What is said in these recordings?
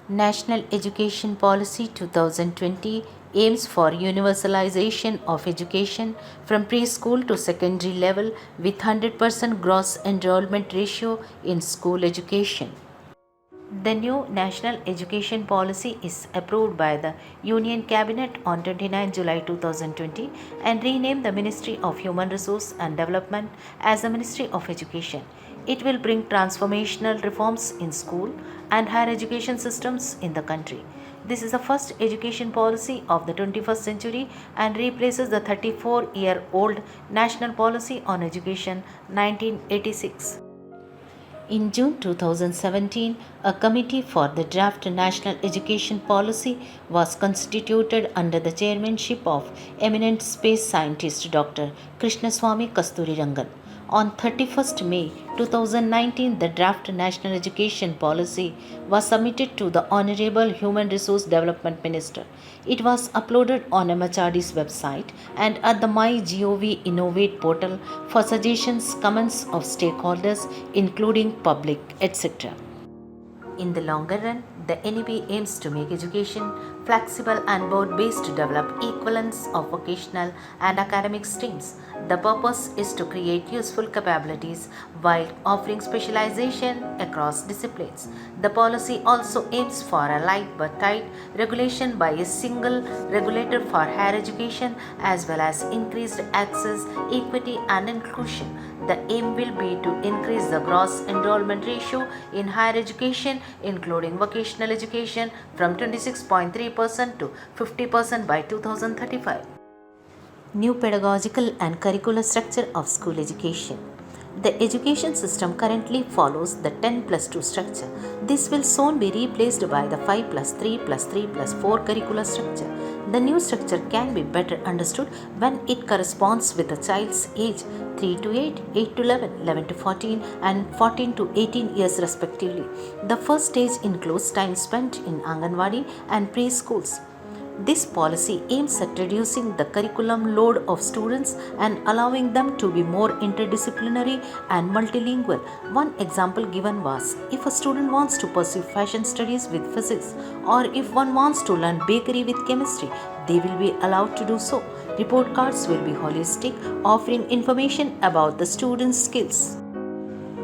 National Education Policy 2020 aims for universalization of education from preschool to secondary level with 100% gross enrollment ratio in school education. The new National Education Policy is approved by the Union Cabinet on 29 July 2020 and renamed the Ministry of Human Resource and Development as the Ministry of Education. It will bring transformational reforms in school and higher education systems in the country. This is the first education policy of the 21st century and replaces the 34-year-old National Policy on Education 1986. In June 2017, a committee for the draft National Education Policy was constituted under the chairmanship of eminent space scientist Dr. Krishnaswamy Kasturirangan. On 31st May 2019, the draft National Education Policy was submitted to the Honorable Human Resource Development Minister. It was uploaded on MHRD's website and at the MyGov Innovate portal for suggestions, comments of stakeholders, including public, etc. In the longer run, the NEP aims to make education flexible and broad-based to develop equivalence of vocational and academic streams. The purpose is to create useful capabilities while offering specialization across disciplines. The policy also aims for a light but tight regulation by a single regulator for higher education as well as increased access, equity and inclusion. The aim will be to increase the gross enrollment ratio in higher education, including vocational education, from 26.3% to 50% by 2035. New pedagogical and curricular structure of school education. The education system currently follows the 10 plus 2 structure. This will soon be replaced by the 5 plus 3 plus 3 plus 4 curricular structure. The new structure can be better understood when it corresponds with a child's age 3 to 8, 8 to 11, 11 to 14 and 14 to 18 years respectively. The first stage includes time spent in Anganwadi and preschools. This policy aims at reducing the curriculum load of students and allowing them to be more interdisciplinary and multilingual. One example given was if a student wants to pursue fashion studies with physics or if one wants to learn bakery with chemistry, they will be allowed to do so. Report cards will be holistic, offering information about the student's skills.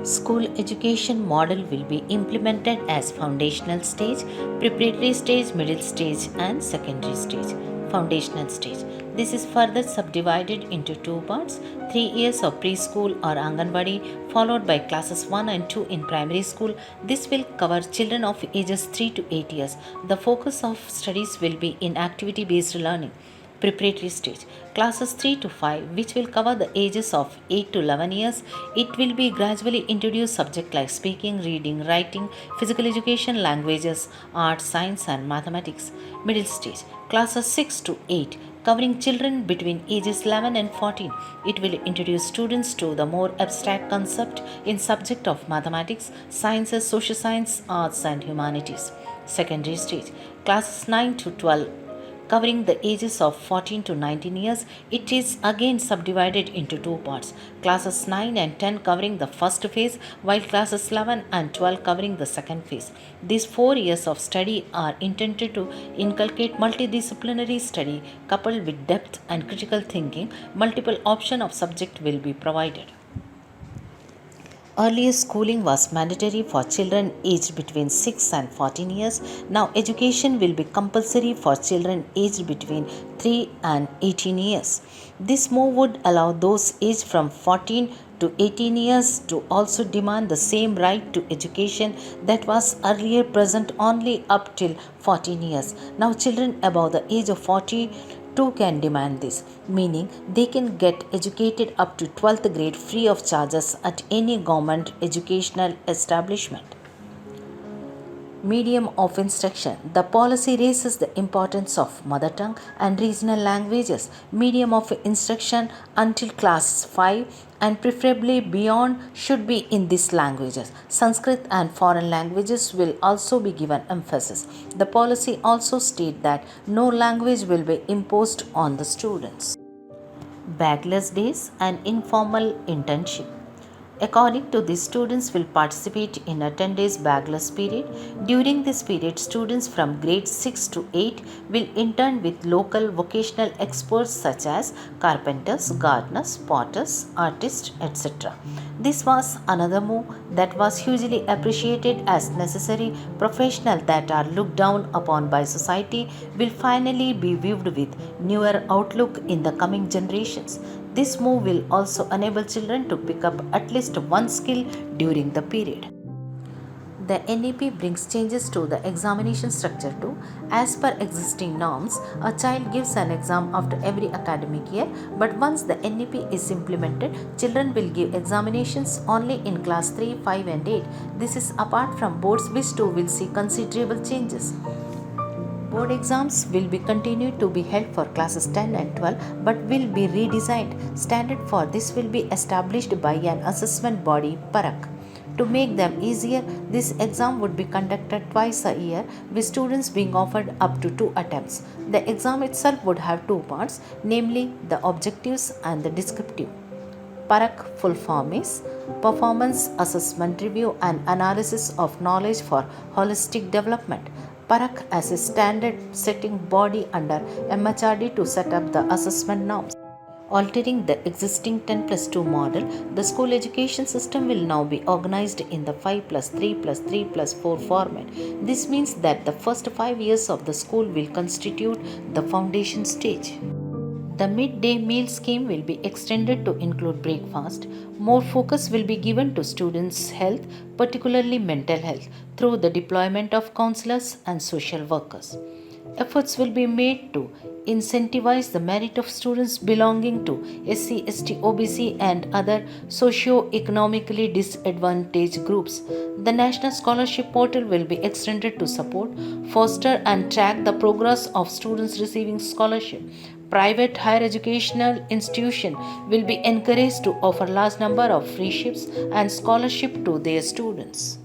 School education model will be implemented as foundational stage, preparatory stage, middle stage and secondary stage. Foundational stage. This is further subdivided into two parts, 3 years of preschool or Anganwadi followed by classes 1 and 2 in primary school. This will cover children of ages 3 to 8 years. The focus of studies will be in activity based learning. Preparatory stage, classes 3 to 5, which will cover the ages of 8 to 11 years. It will be gradually introduce subjects like speaking, reading, writing, physical education, languages, art, science and mathematics. Middle stage, classes 6 to 8, covering children between ages 11 and 14. It will introduce students to the more abstract concept in subject of mathematics, sciences, social science, arts and humanities. Secondary stage, classes 9 to 12, covering the ages of 14 to 19 years. It is again subdivided into two parts, classes 9 and 10 covering the first phase while classes 11 and 12 covering the second phase. These 4 years of study are intended to inculcate multidisciplinary study coupled with depth and critical thinking. Multiple option of subject will be provided. Earlier schooling was mandatory for children aged between 6 and 14 years. Now education will be compulsory for children aged between 3 and 18 years. This move would allow those aged from 14 to 18 years to also demand the same right to education that was earlier present only up till 14 years. Now children above the age of 40 too can demand this, meaning they can get educated up to 12th grade free of charges at any government educational establishment. Medium of instruction. The policy raises the importance of mother tongue and regional languages. Medium of instruction until class 5 and preferably beyond should be in these languages. Sanskrit and foreign languages will also be given emphasis. The policy also states that no language will be imposed on the students. Bagless days and informal internship. According to this, students will participate in a 10 days bagless period. During this period, students from grades 6 to 8 will intern with local vocational experts such as carpenters, gardeners, potters, artists, etc. This was another move that was hugely appreciated as necessary. Professionals that are looked down upon by society will finally be viewed with newer outlook in the coming generations. This move will also enable children to pick up at least one skill during the period. The NEP brings changes to the examination structure too. As per existing norms, a child gives an exam after every academic year, but once the NEP is implemented, children will give examinations only in class 3, 5 and 8. This is apart from boards which too will see considerable changes. Board exams will be continued to be held for classes 10 and 12 but will be redesigned. Standard for this will be established by an assessment body, Parak. To make them easier, this exam would be conducted twice a year with students being offered up to 2 attempts. The exam itself would have 2 parts, namely the objectives and the descriptive. Parak full form is Performance Assessment Review and Analysis of Knowledge for Holistic Development. Parak as a standard setting body under MHRD to set up the assessment norms. Altering the existing 10 plus 2 model, the school education system will now be organized in the 5 plus 3 plus 3 plus 4 format. This means that the first 5 years of the school will constitute the foundation stage. The midday meal scheme will be extended to include breakfast. More focus will be given to students' health, particularly mental health, through the deployment of counselors and social workers. Efforts will be made to incentivize the merit of students belonging to SC, ST, OBC, and other socio-economically disadvantaged groups. The National Scholarship Portal will be extended to support, foster, and track the progress of students receiving scholarship. Private higher educational institutions will be encouraged to offer large number of free ships and scholarship to their students.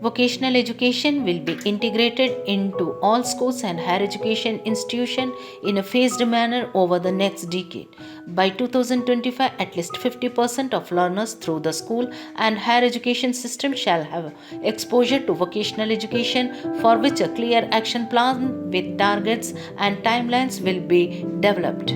Vocational education will be integrated into all schools and higher education institutions in a phased manner over the next decade. By 2025, at least 50% of learners through the school and higher education system shall have exposure to vocational education, for which a clear action plan with targets and timelines will be developed.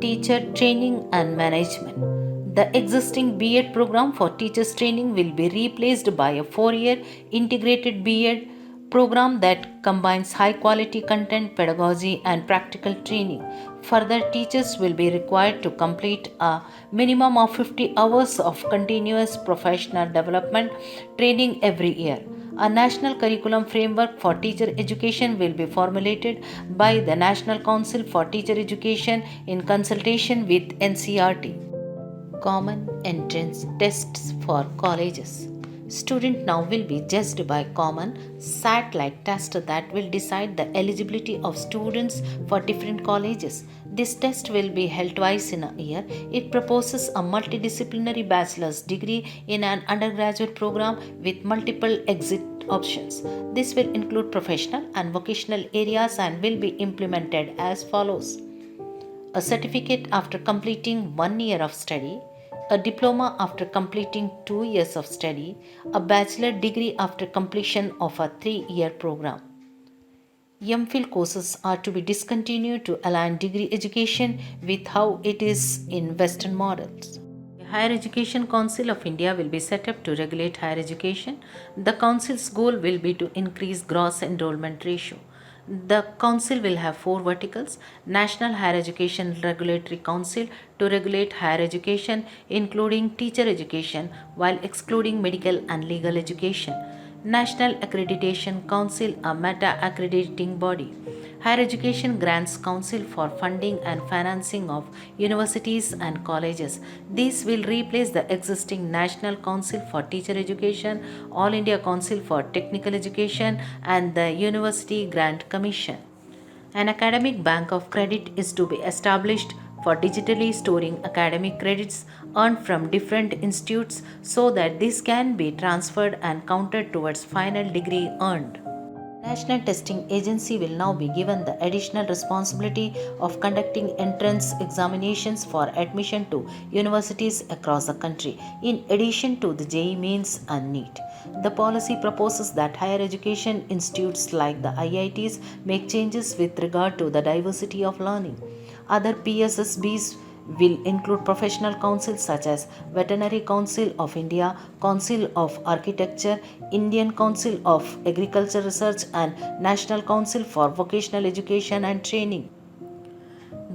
Teacher training and management. The existing B.Ed program for teachers training will be replaced by a 4-year integrated B.Ed program that combines high quality content, pedagogy, and practical training. Further, teachers will be required to complete a minimum of 50 hours of continuous professional development training every year. A national curriculum framework for teacher education will be formulated by the National Council for Teacher Education in consultation with NCERT. Common entrance tests for colleges. Student now will be judged by common SAT-like test that will decide the eligibility of students for different colleges. This test will be held twice in a year. It proposes a multidisciplinary bachelor's degree in an undergraduate program with multiple exit options. This will include professional and vocational areas and will be implemented as follows: a certificate after completing 1 year of study, a diploma after completing 2 years of study, a bachelor degree after completion of a 3-year program. MPhil courses are to be discontinued to align degree education with how it is in Western models. The Higher Education Council of India will be set up to regulate higher education. The council's goal will be to increase gross enrollment ratio. The council will have 4 verticals: National Higher Education Regulatory Council to regulate higher education, including teacher education, while excluding medical and legal education; National Accreditation Council, a meta accrediting body; Higher Education Grants Council for funding and financing of universities and colleges. These will replace the existing National Council for Teacher Education, All India Council for Technical Education, and the University Grant Commission. An academic bank of credit is to be established for digitally storing academic credits earned from different institutes so that this can be transferred and counted towards final degree earned. National Testing Agency will now be given the additional responsibility of conducting entrance examinations for admission to universities across the country, in addition to the JEE Mains and NEET. The policy proposes that higher education institutes like the IITs make changes with regard to the diversity of learning. Other PSSBs will include professional councils such as Veterinary Council of India, Council of Architecture, Indian Council of Agriculture Research, and National Council for Vocational Education and Training.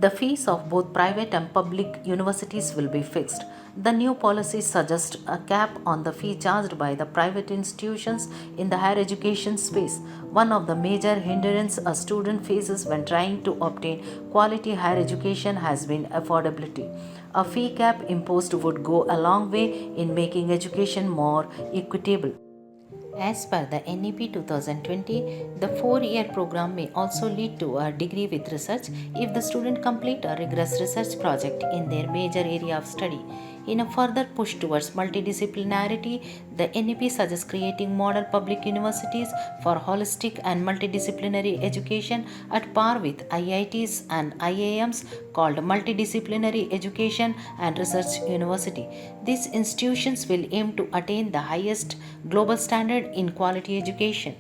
The fees of both private and public universities will be fixed. The new policy suggests a cap on the fee charged by the private institutions in the higher education space. One of the major hindrances a student faces when trying to obtain quality higher education has been affordability. A fee cap imposed would go a long way in making education more equitable. As per the NEP 2020, the 4-year program may also lead to a degree with research if the student complete a rigorous research project in their major area of study. In a further push towards multidisciplinarity, the NEP suggests creating model public universities for holistic and multidisciplinary education at par with IITs and IIMs called Multidisciplinary Education and Research University. These institutions will aim to attain the highest global standard in quality education.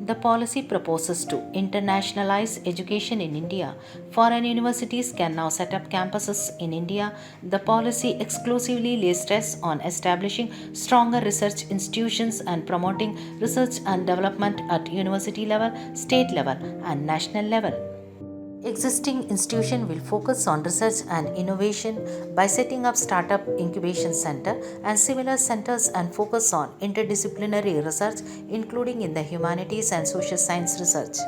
The policy proposes to internationalize education in India. Foreign universities can now set up campuses in India. The policy exclusively lays stress on establishing stronger research institutions and promoting research and development at university level, state level, and national level. Existing institution will focus on research and innovation by setting up startup incubation center and similar centers and focus on interdisciplinary research including in the humanities and social science research.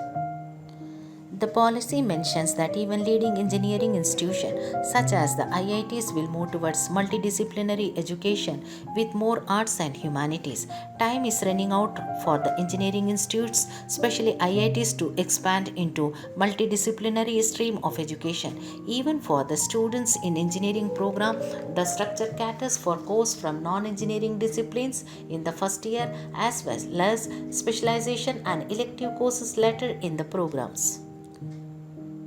The policy mentions that even leading engineering institutions such as the IITs will move towards multidisciplinary education with more arts and humanities. Time is running out for the engineering institutes, especially IITs, to expand into multidisciplinary stream of education. Even for the students in engineering program, the structure caters for course from non-engineering disciplines in the first year as well as specialization and elective courses later in the programs.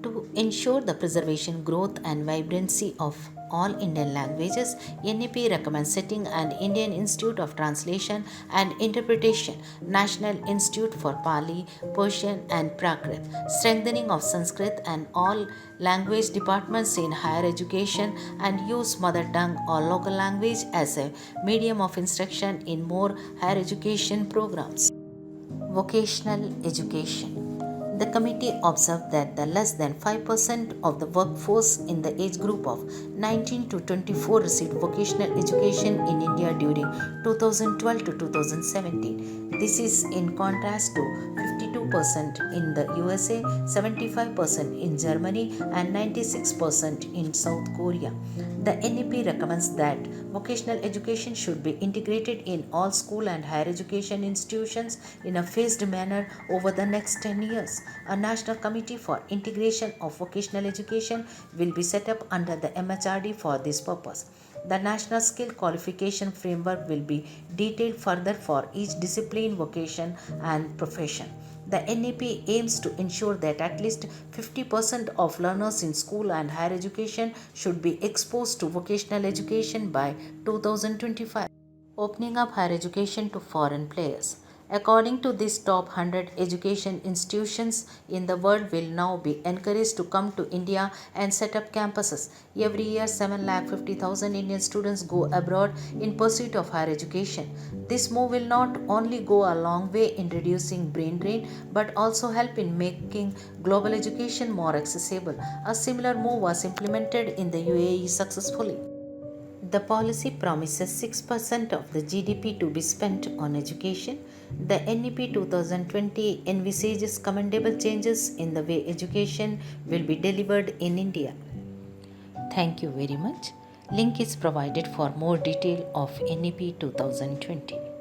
To ensure the preservation, growth, and vibrancy of all Indian languages, NEP recommends setting an Indian Institute of Translation and Interpretation, National Institute for Pali, Persian, and Prakrit, strengthening of Sanskrit and all language departments in higher education, and use mother tongue or local language as a medium of instruction in more higher education programs. Vocational education. The committee observed that the less than 5% of the workforce in the age group of 19 to 24 received vocational education in India during 2012 to 2017. This is in contrast to 52% in the USA, 75% in Germany, and 96% in South Korea. The NEP recommends that vocational education should be integrated in all school and higher education institutions in a phased manner over the next 10 years. A national committee for integration of vocational education will be set up under the MHRD for this purpose. The National Skill Qualification Framework will be detailed further for each discipline, vocation, and profession. The NEP aims to ensure that at least 50% of learners in school and higher education should be exposed to vocational education by 2025. Opening up higher education to foreign players. According to this, top 100 education institutions in the world will now be encouraged to come to India and set up campuses. Every year, 750,000 Indian students go abroad in pursuit of higher education. This move will not only go a long way in reducing brain drain but also help in making global education more accessible. A similar move was implemented in the UAE successfully. The policy promises 6% of the GDP to be spent on education. The NEP 2020 envisages commendable changes in the way education will be delivered in India. Thank you very much. Link is provided for more detail of NEP 2020.